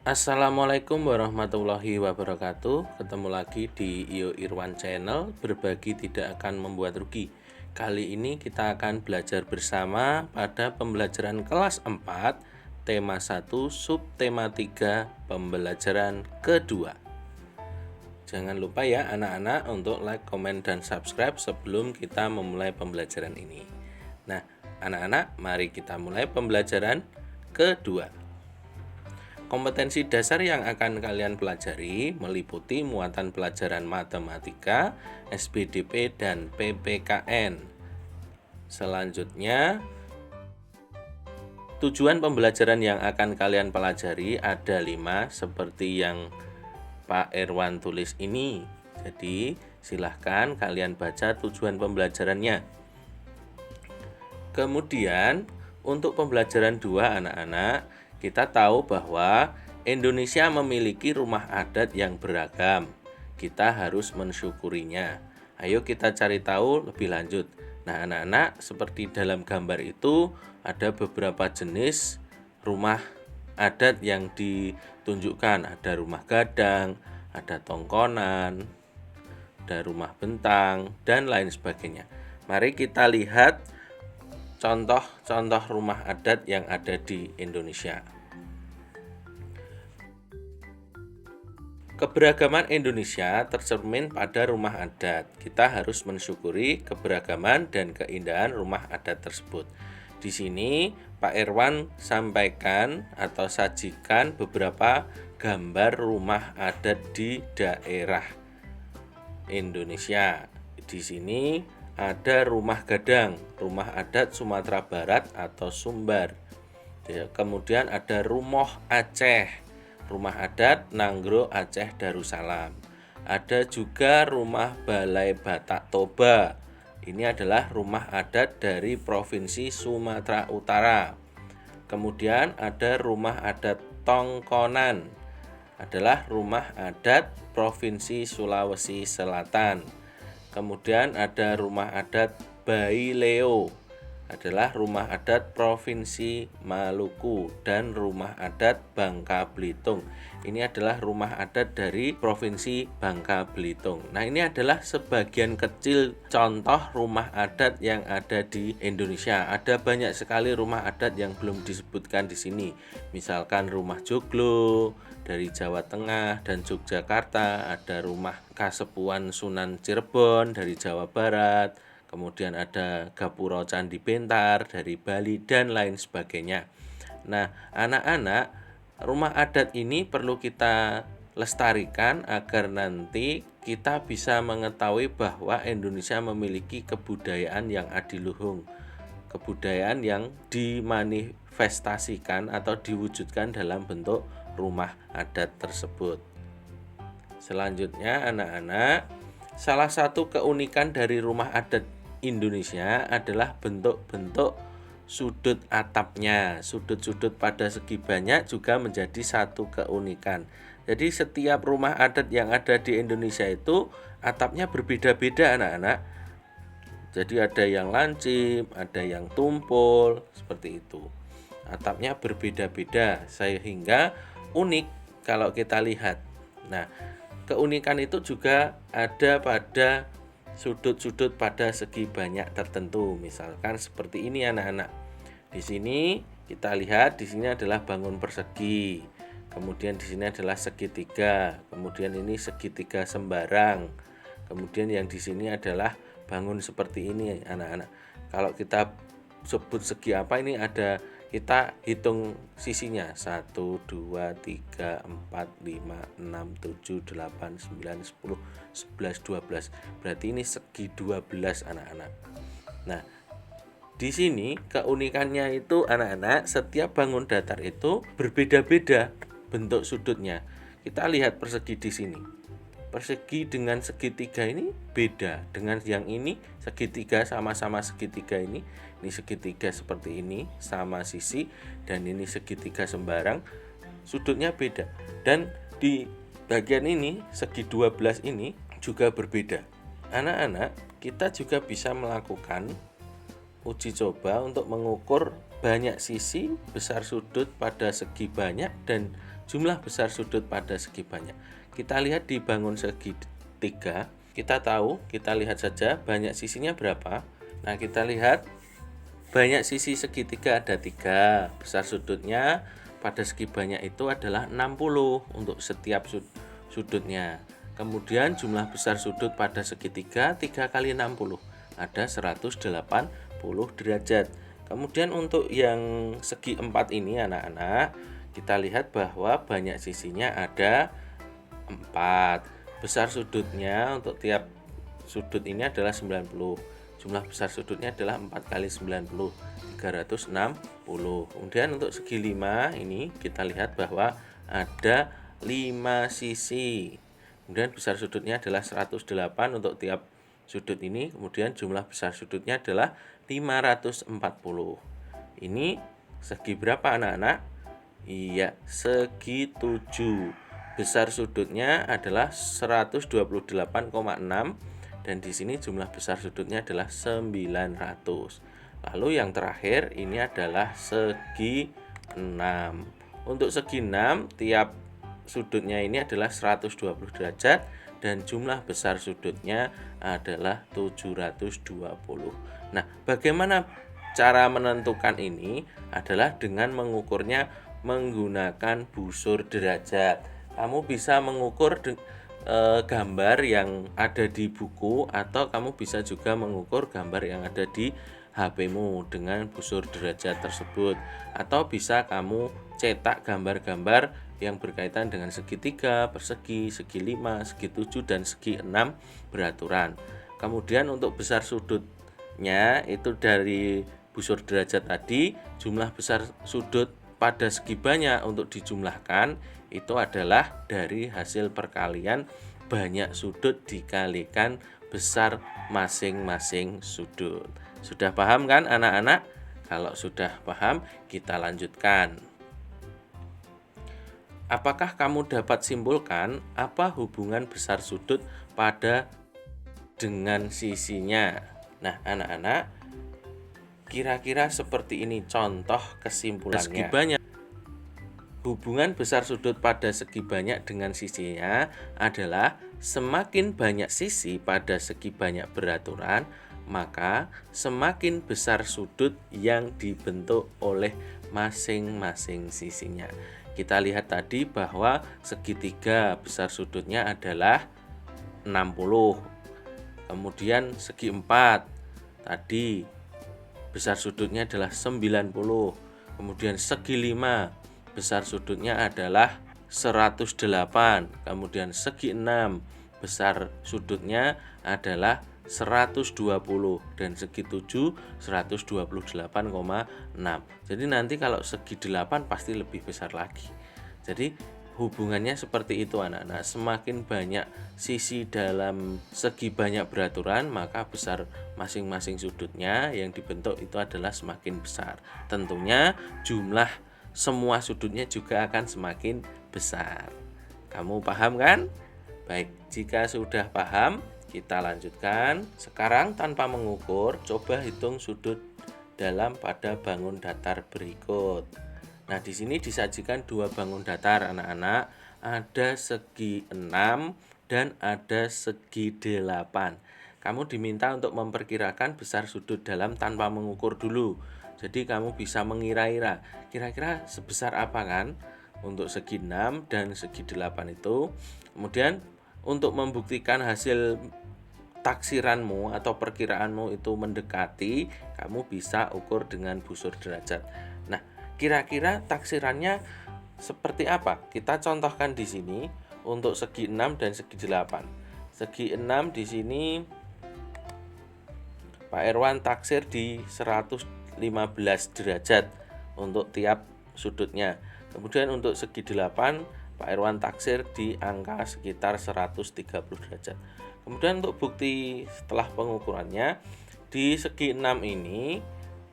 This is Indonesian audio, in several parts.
Assalamualaikum warahmatullahi wabarakatuh. Ketemu lagi di Iyo Irwan Channel, berbagi tidak akan membuat rugi. Kali ini kita akan belajar bersama pada pembelajaran kelas 4, tema 1, subtema 3, pembelajaran kedua. Jangan lupa ya anak-anak untuk like, komen, dan subscribe sebelum kita memulai pembelajaran ini. Nah, anak-anak, mari kita mulai pembelajaran kedua. Kompetensi dasar yang akan kalian pelajari meliputi muatan pelajaran matematika, SBDP, dan PPKN. Selanjutnya, tujuan pembelajaran yang akan kalian pelajari ada 5 seperti yang Pak Irwan tulis ini. Jadi, silahkan kalian baca tujuan pembelajarannya. Kemudian, untuk pembelajaran 2 anak-anak, kita tahu bahwa Indonesia memiliki rumah adat yang beragam. Kita harus mensyukurinya. Ayo kita cari tahu lebih lanjut. Nah, anak-anak, seperti dalam gambar itu ada beberapa jenis rumah adat yang ditunjukkan. Ada rumah gadang, ada tongkonan, ada rumah bentang, dan lain sebagainya. Mari kita lihat contoh-contoh rumah adat yang ada di Indonesia. Keberagaman Indonesia tercermin pada rumah adat. Kita harus mensyukuri keberagaman dan keindahan rumah adat tersebut. Di sini Pak Irwan sampaikan atau sajikan beberapa gambar rumah adat di daerah Indonesia. Di sini ada rumah gadang, rumah adat Sumatera Barat atau Sumbar. Kemudian ada Rumoh Aceh, rumah adat Nanggro Aceh Darussalam. Ada juga rumah Balai Batak Toba. Ini adalah rumah adat dari Provinsi Sumatera Utara. Kemudian ada rumah adat Tongkonan, adalah rumah adat Provinsi Sulawesi Selatan. Kemudian ada rumah adat Baileo, adalah rumah adat Provinsi Maluku, dan rumah adat Bangka Belitung. Ini adalah rumah adat dari Provinsi Bangka Belitung. Nah, ini adalah sebagian kecil contoh rumah adat yang ada di Indonesia. Ada banyak sekali rumah adat yang belum disebutkan di sini. Misalkan rumah Joglo dari Jawa Tengah dan Yogyakarta, ada rumah Kasepuan Sunan Cirebon dari Jawa Barat, kemudian ada Gapura Candi Bentar dari Bali, dan lain sebagainya. Nah, anak-anak, rumah adat ini perlu kita lestarikan agar nanti kita bisa mengetahui bahwa Indonesia memiliki kebudayaan yang adiluhung, kebudayaan yang dimanifestasikan atau diwujudkan dalam bentuk rumah adat tersebut. Selanjutnya anak-anak, salah satu keunikan dari rumah adat Indonesia adalah bentuk-bentuk sudut atapnya. Sudut-sudut pada segi banyak juga menjadi satu keunikan. Jadi setiap rumah adat yang ada di Indonesia itu atapnya berbeda-beda anak-anak. Jadi ada yang lancip, ada yang tumpul, seperti itu. Atapnya berbeda-beda sehingga unik kalau kita lihat. Nah, keunikan itu juga ada pada sudut-sudut pada segi banyak tertentu. Misalkan seperti ini anak-anak. Di sini kita lihat di sini adalah bangun persegi. Kemudian di sini adalah segitiga. Kemudian ini segitiga sembarang. Kemudian yang di sini adalah bangun seperti ini anak-anak. Kalau kita sebut segi apa, ini ada, kita hitung sisinya 1, 2, 3, 4, 5, 6, 7, 8, 9, 10, 11, 12. Berarti ini segi 12 anak-anak. Nah, di sini keunikannya itu anak-anak, setiap bangun datar itu berbeda-beda bentuk sudutnya. Kita lihat persegi di sini. Persegi dengan segitiga ini beda. Dengan yang ini segitiga sama-sama segitiga ini segitiga seperti ini sama sisi, dan ini segitiga sembarang, sudutnya beda. Dan di bagian ini segi 12 ini juga berbeda. Anak-anak, kita juga bisa melakukan uji coba untuk mengukur banyak sisi, besar sudut pada segi banyak, dan jumlah besar sudut pada segi banyak. Kita lihat di bangun segitiga, kita lihat saja banyak sisinya berapa. Nah, kita lihat banyak sisi segitiga ada 3, besar sudutnya pada segi banyak itu adalah 60 untuk setiap sudutnya. Kemudian jumlah besar sudut pada segitiga 3 kali 60 ada 180 derajat. Kemudian untuk yang segi 4 ini anak-anak, kita lihat bahwa banyak sisinya ada 4. Besar sudutnya untuk tiap sudut ini adalah 90. Jumlah besar sudutnya adalah 4 kali 90, 360. Kemudian untuk segi 5 ini kita lihat bahwa ada 5 sisi. Kemudian besar sudutnya adalah 108 untuk tiap sudut ini. Kemudian jumlah besar sudutnya adalah 540. Ini segi berapa anak-anak? Iya, segi 7. Besar sudutnya adalah 128,6 dan di sini jumlah besar sudutnya adalah 900. Lalu yang terakhir ini adalah segi 6. Untuk segi 6 tiap sudutnya ini adalah 120 derajat dan jumlah besar sudutnya adalah 720. Nah, bagaimana cara menentukan ini adalah dengan mengukurnya menggunakan busur derajat. Kamu bisa mengukur gambar yang ada di buku atau kamu bisa juga mengukur gambar yang ada di HP-mu dengan busur derajat tersebut, atau bisa kamu cetak gambar-gambar yang berkaitan dengan segitiga, persegi, segi 5, segi 7 dan segi 6 beraturan. Kemudian untuk besar sudutnya itu dari busur derajat tadi, jumlah besar sudut pada segi banyak untuk dijumlahkan itu adalah dari hasil perkalian banyak sudut dikalikan besar masing-masing sudut. Sudah paham kan anak-anak? Kalau sudah paham, kita lanjutkan. Apakah kamu dapat simpulkan apa hubungan besar sudut pada dengan sisinya? Nah, anak-anak, kira-kira seperti ini contoh kesimpulannya. Segi banyak. Hubungan besar sudut pada segi banyak dengan sisinya adalah semakin banyak sisi pada segi banyak beraturan, maka semakin besar sudut yang dibentuk oleh masing-masing sisinya. Kita lihat tadi bahwa segitiga besar sudutnya adalah 60. Kemudian segi 4 tadi besar sudutnya adalah 90. Kemudian segi 5 besar sudutnya adalah 108. Kemudian segi 6 besar sudutnya adalah 120 dan segi 7 128,6. Jadi nanti kalau segi 8 pasti lebih besar lagi. Jadi hubungannya seperti itu anak-anak. Semakin banyak sisi dalam segi banyak beraturan, maka besar masing-masing sudutnya yang dibentuk itu adalah semakin besar. Tentunya jumlah semua sudutnya juga akan semakin besar. Kamu paham kan? Baik, jika sudah paham, kita lanjutkan. Sekarang tanpa mengukur, coba hitung sudut dalam pada bangun datar berikut. Nah, di sini disajikan 2 bangun datar anak-anak. Ada segi 6 dan ada segi 8. Kamu diminta untuk memperkirakan besar sudut dalam tanpa mengukur dulu. Jadi kamu bisa mengira-ira kira-kira sebesar apa kan untuk segi 6 dan segi 8 itu. Kemudian untuk membuktikan hasil taksiranmu atau perkiraanmu itu mendekati, kamu bisa ukur dengan busur derajat. Nah, kira-kira taksirannya seperti apa? Kita contohkan di sini untuk segi 6 dan segi 8. Segi 6 di sini Pak Erwan taksir di 115 derajat untuk tiap sudutnya. Kemudian untuk segi 8 Pak Erwan taksir di angka sekitar 130 derajat. Kemudian untuk bukti setelah pengukurannya, di segi 6 ini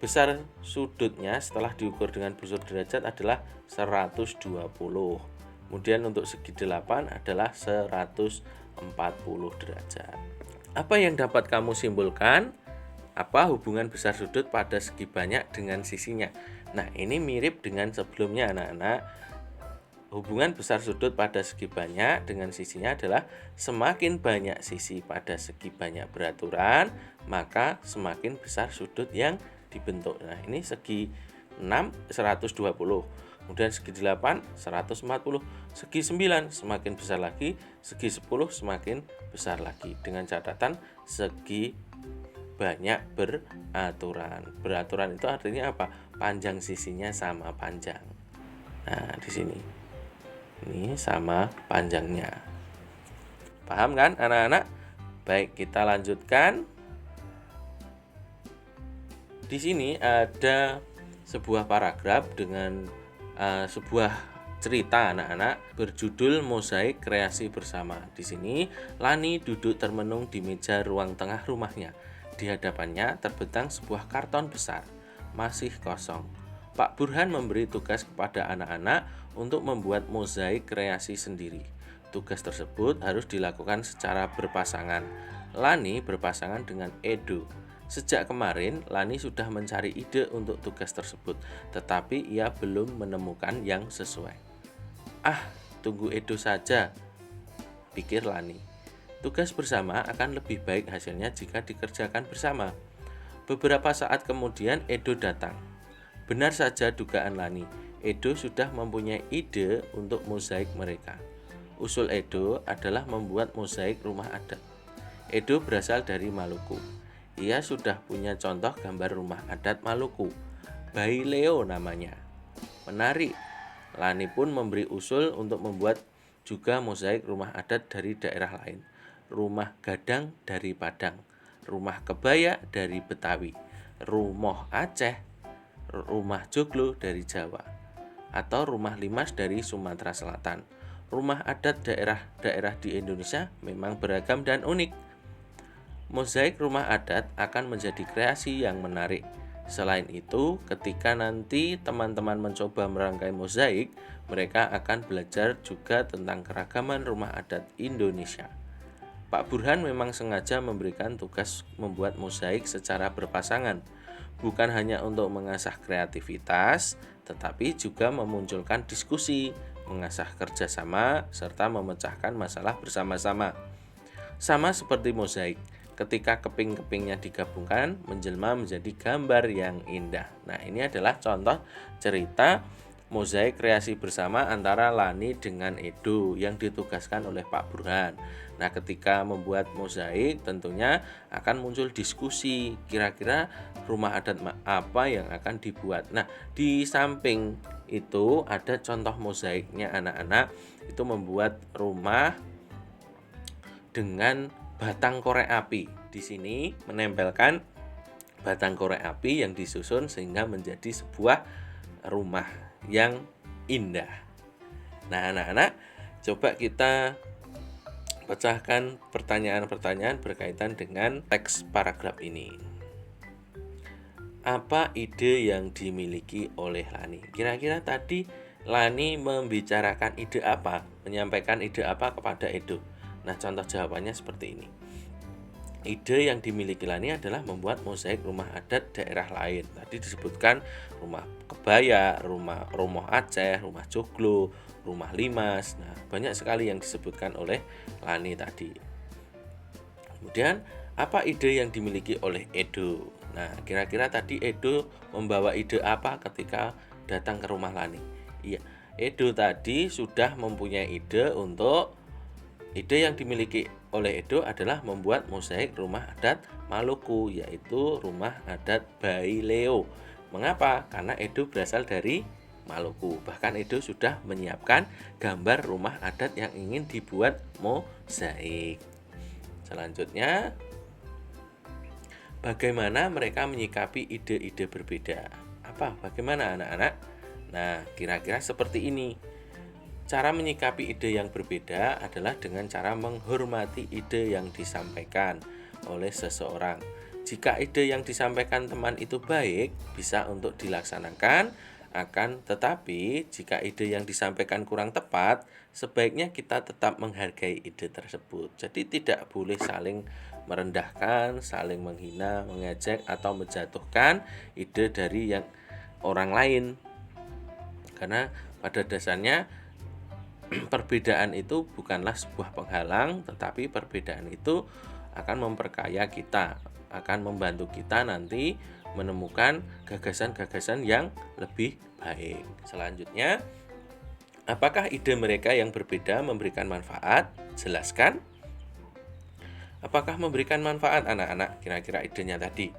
besar sudutnya setelah diukur dengan busur derajat adalah 120. Kemudian untuk segi 8 adalah 140 derajat. Apa yang dapat kamu simpulkan? Apa hubungan besar sudut pada segi banyak dengan sisinya? Nah, ini mirip dengan sebelumnya anak-anak. Hubungan besar sudut pada segi banyak dengan sisinya adalah semakin banyak sisi pada segi banyak beraturan, maka semakin besar sudut yang dibentuk. Nah, ini segi 6 120, kemudian segi 8 140, segi 9 semakin besar lagi, segi 10 semakin besar lagi. Dengan catatan segi banyak beraturan. Beraturan itu artinya apa? Panjang sisinya sama panjang. Nah, di sini. Ini sama panjangnya. Paham kan anak-anak? Baik, kita lanjutkan. Di sini ada sebuah paragraf dengan sebuah cerita anak-anak berjudul Mozaik Kreasi Bersama. Di sini Lani duduk termenung di meja ruang tengah rumahnya. Di hadapannya terbentang sebuah karton besar, masih kosong. Pak Burhan memberi tugas kepada anak-anak untuk membuat mozaik kreasi sendiri. Tugas tersebut harus dilakukan secara berpasangan. Lani berpasangan dengan Edo. Sejak kemarin, Lani sudah mencari ide untuk tugas tersebut, tetapi ia belum menemukan yang sesuai. Tunggu Edo saja, pikir Lani. Tugas bersama akan lebih baik hasilnya jika dikerjakan bersama. Beberapa saat kemudian Edo datang. Benar saja dugaan Lani, Edo sudah mempunyai ide untuk mozaik mereka. Usul Edo adalah membuat mozaik rumah adat. Edo berasal dari Maluku. Ia sudah punya contoh gambar rumah adat Maluku. Bayi Leo namanya. Menarik. Lani pun memberi usul untuk membuat juga mozaik rumah adat dari daerah lain. Rumah Gadang dari Padang, rumah Kebaya dari Betawi, rumah Aceh, rumah Joglo dari Jawa, atau rumah Limas dari Sumatera Selatan. Rumah adat daerah-daerah di Indonesia memang beragam dan unik. Mozaik rumah adat akan menjadi kreasi yang menarik. Selain itu, ketika nanti teman-teman mencoba merangkai mozaik, mereka akan belajar juga tentang keragaman rumah adat Indonesia. Pak Burhan memang sengaja memberikan tugas membuat mozaik secara berpasangan, bukan hanya untuk mengasah kreativitas, tetapi juga memunculkan diskusi, mengasah kerjasama, serta memecahkan masalah bersama-sama. Sama seperti mozaik, ketika keping-kepingnya digabungkan, menjelma menjadi gambar yang indah. Nah, ini adalah contoh cerita mozaik kreasi bersama antara Lani dengan Edo yang ditugaskan oleh Pak Burhan. Nah, ketika membuat mozaik tentunya akan muncul diskusi, kira-kira rumah adat apa yang akan dibuat. Nah, di samping itu ada contoh mozaiknya anak-anak, itu membuat rumah dengan batang korek api. Di sini menempelkan batang korek api yang disusun sehingga menjadi sebuah rumah yang indah. Nah, anak-anak, coba kita pecahkan pertanyaan-pertanyaan berkaitan dengan teks paragraf ini. Apa ide yang dimiliki oleh Lani? Kira-kira tadi Lani membicarakan ide apa? Menyampaikan ide apa kepada Edo? Nah, contoh jawabannya seperti ini. Ide yang dimiliki Lani adalah membuat mozaik rumah adat daerah lain. Tadi disebutkan rumah Kebaya, rumah Aceh, rumah Joglo, rumah Limas. Nah, banyak sekali yang disebutkan oleh Lani tadi. Kemudian, apa ide yang dimiliki oleh Edo? Nah, kira-kira tadi Edo membawa ide apa ketika datang ke rumah Lani? Iya, Edo tadi sudah mempunyai ide untuk ide yang dimiliki oleh Edo adalah membuat mozaik rumah adat Maluku, yaitu rumah adat Bayi Leo. Mengapa? Karena Edo berasal dari Maluku. Bahkan Edo sudah menyiapkan gambar rumah adat yang ingin dibuat mozaik. Selanjutnya, bagaimana mereka menyikapi ide-ide berbeda? Bagaimana anak-anak? Nah, kira-kira seperti ini. Cara menyikapi ide yang berbeda adalah dengan cara menghormati ide yang disampaikan oleh seseorang. Jika ide yang disampaikan teman itu baik, bisa untuk dilaksanakan, tetapi jika ide yang disampaikan kurang tepat, sebaiknya kita tetap menghargai ide tersebut. Jadi tidak boleh saling merendahkan, saling menghina, mengejek, atau menjatuhkan ide dari yang orang lain. Karena pada dasarnya perbedaan itu bukanlah sebuah penghalang, tetapi perbedaan itu akan memperkaya kita, akan membantu kita nanti menemukan gagasan-gagasan yang lebih baik. Selanjutnya, apakah ide mereka yang berbeda memberikan manfaat? Jelaskan. Apakah memberikan manfaat anak-anak? Kira-kira idenya tadi.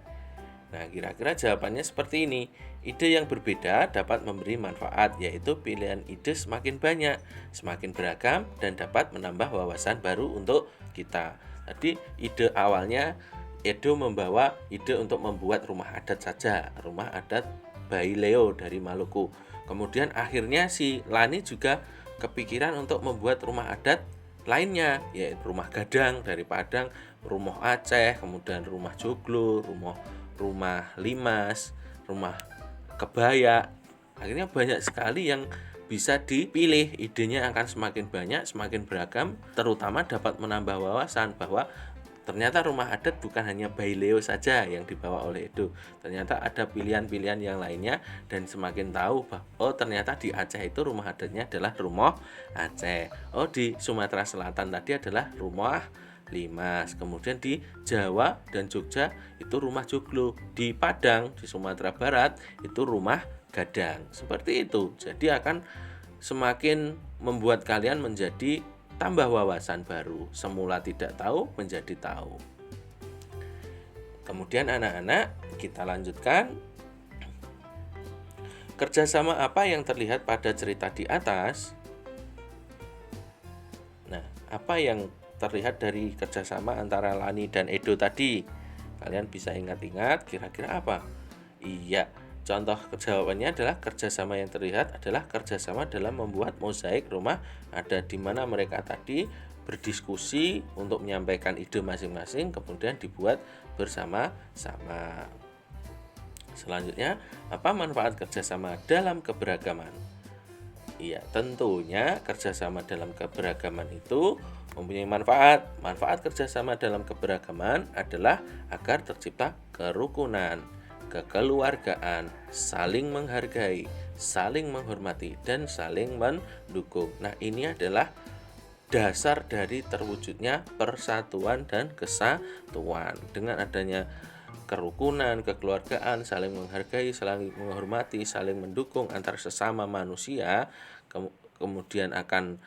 Nah, kira-kira jawabannya seperti ini. Ide yang berbeda dapat memberi manfaat, yaitu pilihan ide semakin banyak, semakin beragam, dan dapat menambah wawasan baru untuk kita. Tadi ide awalnya, Edo membawa ide untuk membuat rumah adat saja, rumah adat Bayi Leo dari Maluku. Kemudian akhirnya si Lani juga kepikiran untuk membuat rumah adat lainnya, yaitu rumah Gadang dari Padang, rumah Aceh, kemudian rumah Joglo, rumah Limas, rumah Kebaya. Akhirnya banyak sekali yang bisa dipilih, idenya akan semakin banyak, semakin beragam, terutama dapat menambah wawasan bahwa ternyata rumah adat bukan hanya Bayi Leo saja yang dibawa oleh Edo. Ternyata ada pilihan-pilihan yang lainnya, dan semakin tahu bahwa oh ternyata di Aceh itu rumah adatnya adalah rumah Aceh. Oh di Sumatera Selatan tadi adalah rumah Limas. Kemudian di Jawa dan Jogja itu rumah Joglo. Di Padang, di Sumatera Barat itu rumah Gadang. Seperti itu. Jadi akan semakin membuat kalian menjadi tambah wawasan baru, semula tidak tahu menjadi tahu. Kemudian anak-anak, kita lanjutkan. Kerjasama apa yang terlihat pada cerita di atas? Nah, apa yang terlihat dari kerjasama antara Lani dan Edo tadi? Kalian bisa ingat-ingat kira-kira apa? Iya, contoh jawabannya adalah kerjasama yang terlihat adalah kerjasama dalam membuat mozaik rumah adat, di mana mereka tadi berdiskusi untuk menyampaikan ide masing-masing, kemudian dibuat bersama-sama. Selanjutnya, apa manfaat kerjasama dalam keberagaman? Iya, tentunya kerjasama dalam keberagaman itu mempunyai manfaat. Manfaat kerjasama dalam keberagaman adalah agar tercipta kerukunan, kekeluargaan, saling menghargai, saling menghormati, dan saling mendukung. Nah, ini adalah dasar dari terwujudnya persatuan dan kesatuan. Dengan adanya kerukunan, kekeluargaan, saling menghargai, saling menghormati, saling mendukung antar sesama manusia, kemudian akan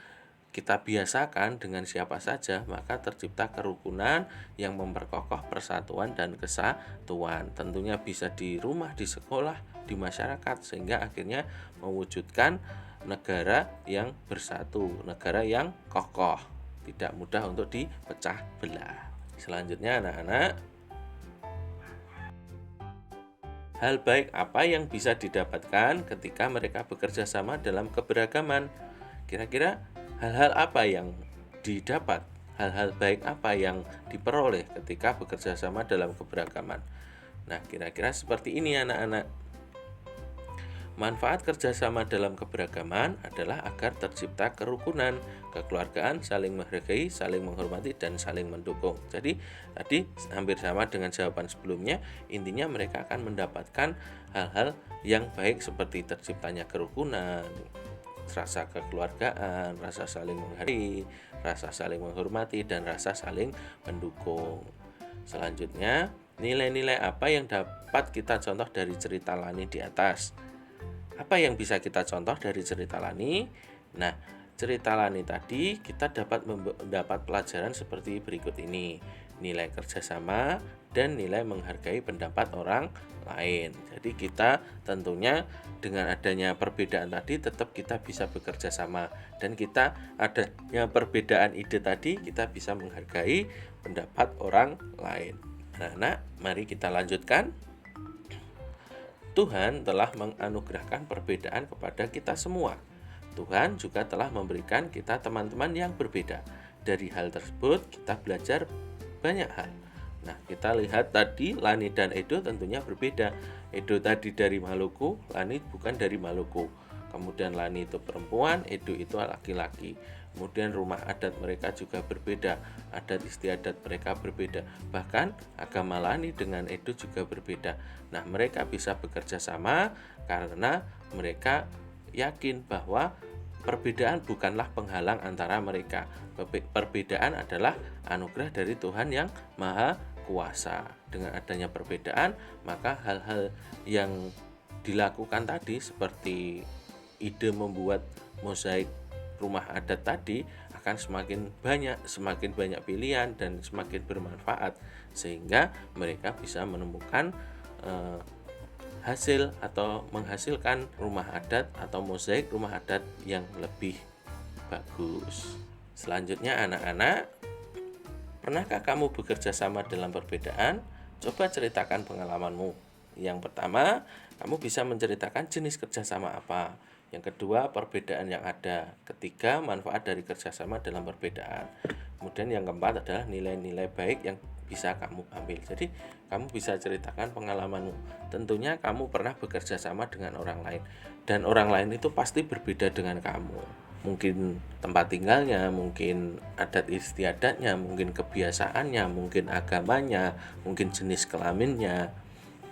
kita biasakan dengan siapa saja, maka tercipta kerukunan yang memperkokoh persatuan dan kesatuan. Tentunya bisa di rumah, di sekolah, di masyarakat, sehingga akhirnya mewujudkan negara yang bersatu, negara yang kokoh, tidak mudah untuk dipecah belah. Selanjutnya anak-anak, hal baik apa yang bisa didapatkan ketika mereka bekerja sama dalam keberagaman? Kira-kira hal-hal apa yang didapat? Hal-hal baik apa yang diperoleh ketika bekerja sama dalam keberagaman? Nah, kira-kira seperti ini anak-anak. Manfaat kerjasama dalam keberagaman adalah agar tercipta kerukunan, kekeluargaan, saling menghargai, saling menghormati, dan saling mendukung. Jadi tadi hampir sama dengan jawaban sebelumnya, intinya mereka akan mendapatkan hal-hal yang baik seperti terciptanya kerukunan, rasa kekeluargaan, rasa saling menghargai, rasa saling menghormati, dan rasa saling mendukung. Selanjutnya, nilai-nilai apa yang dapat kita contoh dari cerita Lani di atas? Apa yang bisa kita contoh dari cerita Lani? Nah, cerita Lani tadi kita dapat mendapat pelajaran seperti berikut ini. Nilai kerjasama dan nilai menghargai pendapat orang lain. Jadi kita tentunya dengan adanya perbedaan tadi tetap kita bisa bekerja sama, dan kita adanya perbedaan ide tadi kita bisa menghargai pendapat orang lain. Nah, mari kita lanjutkan. Tuhan telah menganugerahkan perbedaan kepada kita semua. Tuhan juga telah memberikan kita teman-teman yang berbeda. Dari hal tersebut kita belajar banyak hal. Nah, kita lihat tadi Lani dan Edo tentunya berbeda. Edo tadi dari Maluku, Lani bukan dari Maluku. Kemudian Lani itu perempuan, Edo itu laki-laki. Kemudian rumah adat mereka juga berbeda, adat istiadat mereka berbeda. Bahkan agama Lani dengan Edo juga berbeda. Nah, mereka bisa bekerja sama karena mereka yakin bahwa perbedaan bukanlah penghalang antara mereka. Perbedaan adalah anugerah dari Tuhan yang Maha Kuasa. Dengan adanya perbedaan, maka hal-hal yang dilakukan tadi seperti ide membuat mozaik rumah adat tadi akan semakin banyak pilihan dan semakin bermanfaat, sehingga mereka bisa menemukan hasil atau menghasilkan rumah adat atau mozaik rumah adat yang lebih bagus. Selanjutnya anak-anak, pernahkah kamu bekerja sama dalam perbedaan? Coba ceritakan pengalamanmu. Yang pertama, kamu bisa menceritakan jenis kerjasama apa. Yang kedua, perbedaan yang ada. Ketiga, manfaat dari kerjasama dalam perbedaan. Kemudian yang keempat adalah nilai-nilai baik yang bisa kamu ambil. Jadi kamu bisa ceritakan pengalamanmu. Tentunya kamu pernah bekerja sama dengan orang lain, dan orang lain itu pasti berbeda dengan kamu. Mungkin tempat tinggalnya, mungkin adat istiadatnya, mungkin kebiasaannya, mungkin agamanya, mungkin jenis kelaminnya,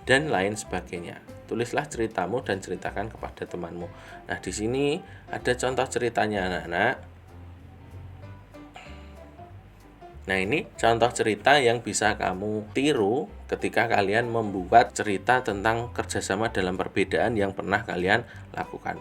dan lain sebagainya. Tulislah ceritamu dan ceritakan kepada temanmu. Nah, di sini ada contoh ceritanya anak-anak. Nah, ini contoh cerita yang bisa kamu tiru ketika kalian membuat cerita tentang kerjasama dalam perbedaan yang pernah kalian lakukan.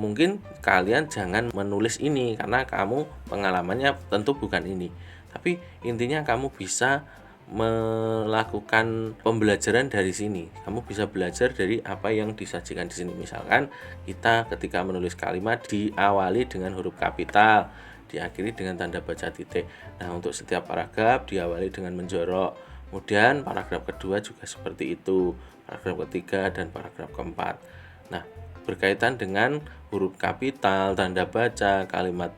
Mungkin kalian jangan menulis ini karena kamu pengalamannya tentu bukan ini. Tapi intinya kamu bisa melakukan pembelajaran dari sini. Kamu bisa belajar dari apa yang disajikan di sini. Misalkan kita ketika menulis kalimat diawali dengan huruf kapital, diakhiri dengan tanda baca titik. Nah, untuk setiap paragraf diawali dengan menjorok. Kemudian paragraf kedua juga seperti itu, paragraf ketiga dan paragraf keempat. Nah, berkaitan dengan huruf kapital, tanda baca, kalimat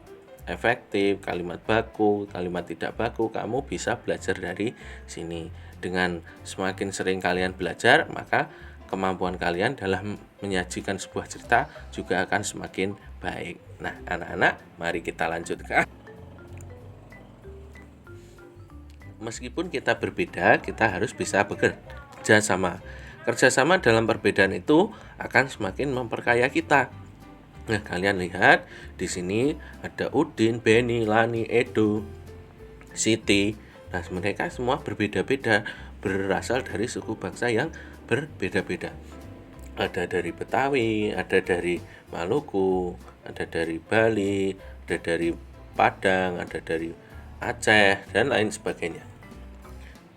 efektif, kalimat baku, kalimat tidak baku, kamu bisa belajar dari sini. Dengan semakin sering kalian belajar, maka kemampuan kalian dalam menyajikan sebuah cerita juga akan semakin baik. Nah, anak-anak, mari kita lanjutkan. Meskipun kita berbeda, kita harus bisa bekerja sama. Kerjasama dalam perbedaan itu akan semakin memperkaya kita. Nah, kalian lihat di sini ada Udin, Beni, Lani, Edo, Siti. Nah, mereka semua berbeda-beda, berasal dari suku bangsa yang berbeda-beda. Ada dari Betawi, ada dari Maluku, ada dari Bali, ada dari Padang, ada dari Aceh, dan lain sebagainya.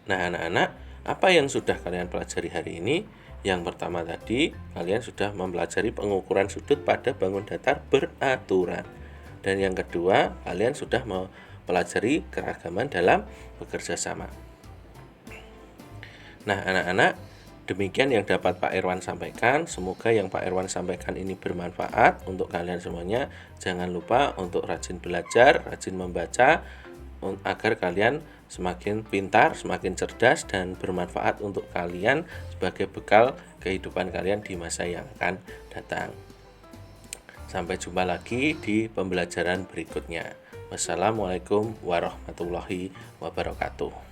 Nah, anak-anak, apa yang sudah kalian pelajari hari ini? Yang pertama tadi, kalian sudah mempelajari pengukuran sudut pada bangun datar beraturan. Dan yang kedua, kalian sudah mempelajari keragaman dalam bekerja sama. Nah, anak-anak, demikian yang dapat Pak Irwan sampaikan. Semoga yang Pak Irwan sampaikan ini bermanfaat untuk kalian semuanya. Jangan lupa untuk rajin belajar, rajin membaca, agar kalian semakin pintar, semakin cerdas, dan bermanfaat untuk kalian sebagai bekal kehidupan kalian di masa yang akan datang. Sampai jumpa lagi di pembelajaran berikutnya. Wassalamualaikum warahmatullahi wabarakatuh.